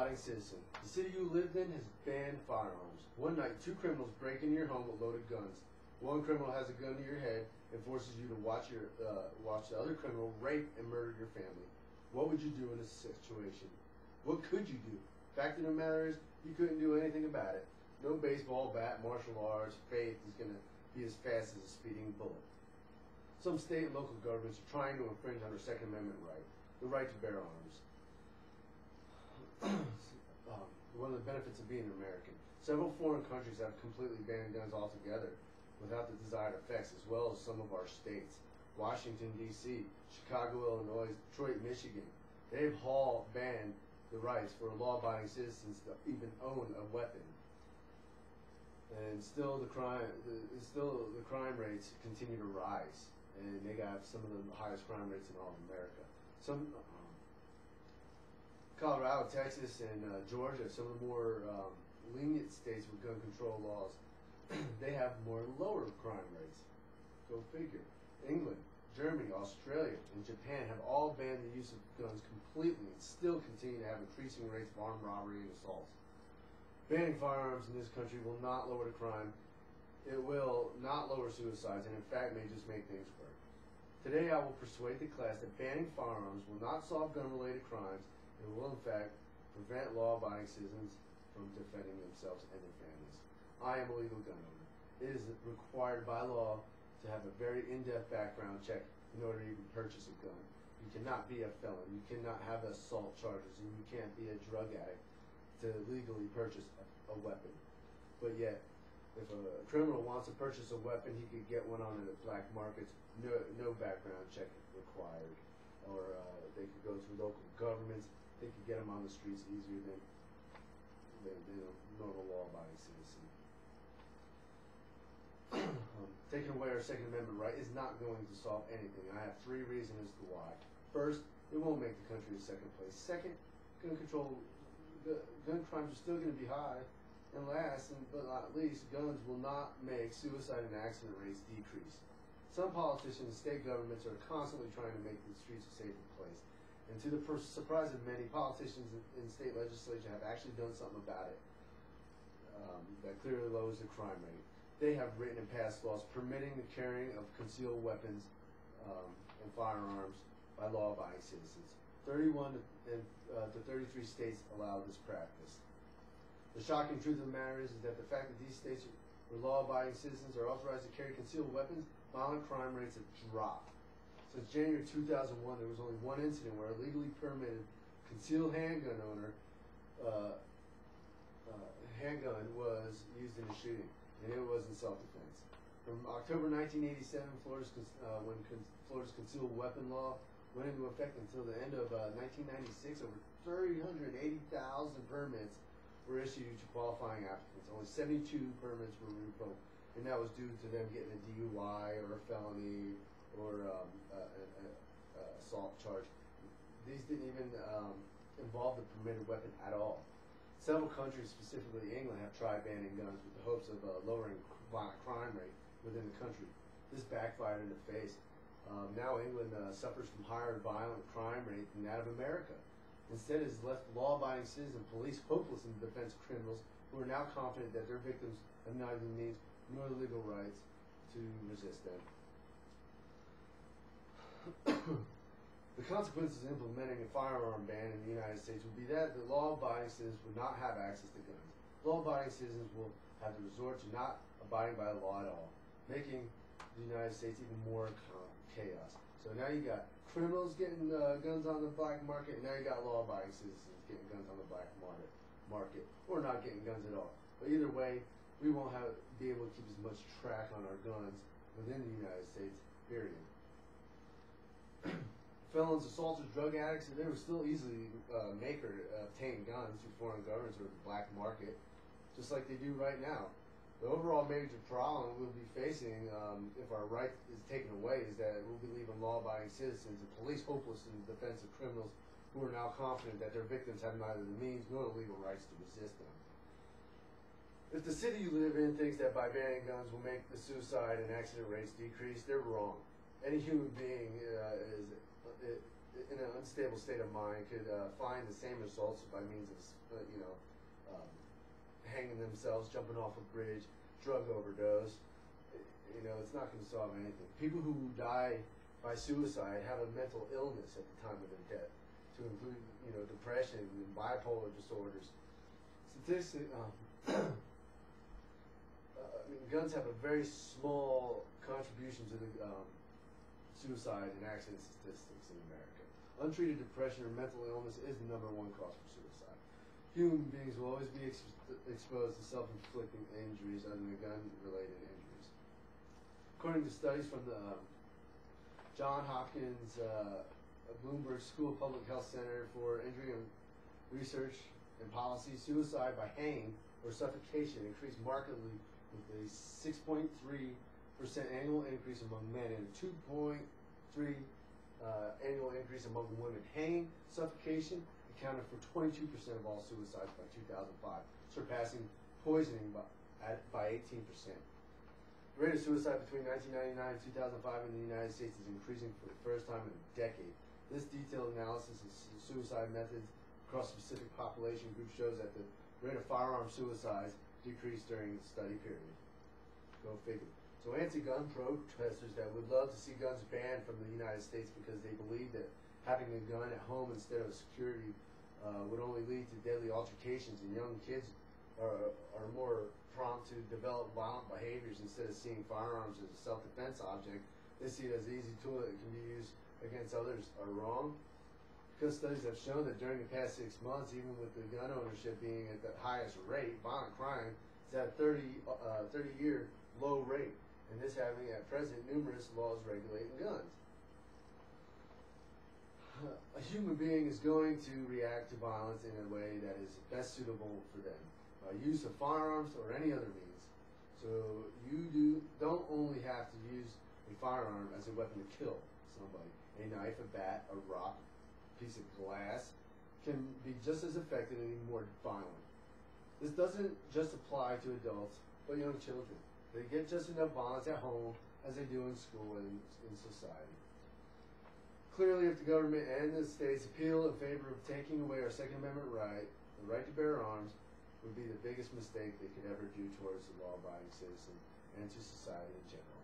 law-abiding citizen. The city you lived in has banned firearms. One night, 2 criminals break into your home with loaded guns. One criminal has a gun to your head and forces you to watch the other criminal rape and murder your family. What would you do in this situation? What could you do? Fact of the matter is, you couldn't do anything about it. No baseball bat, martial arts, faith is going to be as fast as a speeding bullet. Some state and local governments are trying to infringe on our Second Amendment right, the right to bear arms. One of the benefits of being an American. Several foreign countries have completely banned guns altogether without the desired effects, as well as some of our states. Washington, D.C., Chicago, Illinois, Detroit, Michigan. They've all banned the rights for law-abiding citizens to even own a weapon. And still the crime rates continue to rise, and they got some of the highest crime rates in all of America. Some Colorado, Texas, and Georgia, some of the more lenient states with gun control laws, they have more lower crime rates. Go figure. England, Germany, Australia, and Japan have all banned the use of guns completely and still continue to have increasing rates of armed robbery and assaults. Banning firearms in this country will not lower the crime. It will not lower suicides, and in fact may just make things worse. Today I will persuade the class that banning firearms will not solve gun-related crimes. It will in fact prevent law-abiding citizens from defending themselves and their families. I am a legal gun owner. It is required by law to have a very in-depth background check in order to even purchase a gun. You cannot be a felon. You cannot have assault charges, and you can't be a drug addict to legally purchase a weapon. But yet, if a criminal wants to purchase a weapon, he could get one on the black markets, no background check required. Or they could go to local governments. They could get them on the streets easier than a normal law-abiding citizen. Taking away our Second Amendment right is not going to solve anything. I have 3 reasons as to why. First, it won't make the country a second place. Second, gun crimes are still going to be high. And last, but not least, guns will not make suicide and accident rates decrease. Some politicians and state governments are constantly trying to make the streets a safer place. And to the surprise of many, politicians in state legislature have actually done something about it that clearly lowers the crime rate. They have written and passed laws permitting the carrying of concealed weapons and firearms by law-abiding citizens. 31 to 33 states allow this practice. The shocking truth of the matter is that the fact that these states where law-abiding citizens are authorized to carry concealed weapons, violent crime rates have dropped. Since January 2001, there was only 1 incident where a legally permitted concealed handgun owner handgun was used in a shooting, and it was in self-defense. From October 1987, when Florida's concealed weapon law went into effect until the end of 1996, over 380,000 permits were issued to qualifying applicants. Only 72 permits were revoked, and that was due to them getting a DUI or a felony or an assault charge. These didn't even involve the permitted weapon at all. Several countries, specifically England, have tried banning guns with the hopes of lowering violent crime rate within the country. This backfired in the face. Now England suffers from higher violent crime rate than that of America. Instead, it has left law-abiding citizens and police hopeless in the defense of criminals who are now confident that their victims have neither the means nor the legal rights to resist them. The consequences of implementing a firearm ban in the United States would be that the law-abiding citizens would not have access to guns. Law-abiding citizens will have to resort to not abiding by the law at all, making the United States even more chaos. So now you got criminals getting guns on the black market, and now you got law-abiding citizens getting guns on the black market, or not getting guns at all. But either way, we won't be able to keep as much track on our guns within the United States, period. Felons, assaulters, drug addicts, they were still easily make or obtain guns through foreign governments or the black market, just like they do right now. The overall major problem we'll be facing if our right is taken away is that we'll be leaving law-abiding citizens and police hopeless in the defense of criminals who are now confident that their victims have neither the means nor the legal rights to resist them. If the city you live in thinks that by banning guns will make the suicide and accident rates decrease, they're wrong. Any human being in an unstable state of mind could find the same results by means of, hanging themselves, jumping off a bridge, drug overdose. It's not going to solve anything. People who die by suicide have a mental illness at the time of their death, to include, depression and bipolar disorders. Guns have a very small contribution to the suicide and accident statistics in America. Untreated depression or mental illness is the #1 cause for suicide. Human beings will always be exposed to self-inflicting injuries other than gun-related injuries. According to studies from the John Hopkins Bloomberg School of Public Health Center for Injury and Research and Policy, suicide by hanging or suffocation increased markedly with a 6.3% annual increase among men and a 2.3% annual increase among women. Hanging, suffocation accounted for 22% of all suicides by 2005, surpassing poisoning by 18%. The rate of suicide between 1999 and 2005 in the United States is increasing for the first time in a decade. This detailed analysis of suicide methods across specific population groups shows that the rate of firearm suicides decreased during the study period. Go figure. So anti-gun protesters that would love to see guns banned from the United States because they believe that having a gun at home instead of security would only lead to deadly altercations, and young kids are more prompt to develop violent behaviors instead of seeing firearms as a self-defense object. They see it as an easy tool that can be used against others are wrong. Because studies have shown that during the past 6 months, even with the gun ownership being at the highest rate, violent crime is at a 30-year low rate, and this having at present numerous laws regulating guns. A human being is going to react to violence in a way that is best suitable for them, by use of firearms or any other means. So you don't only have to use a firearm as a weapon to kill somebody. A knife, a bat, a rock, piece of glass can be just as effective and even more violent. This doesn't just apply to adults, but young children. They get just enough violence at home as they do in school and in society. Clearly, if the government and the states appeal in favor of taking away our Second Amendment right, the right to bear arms, would be the biggest mistake they could ever do towards the law-abiding citizen and to society in general.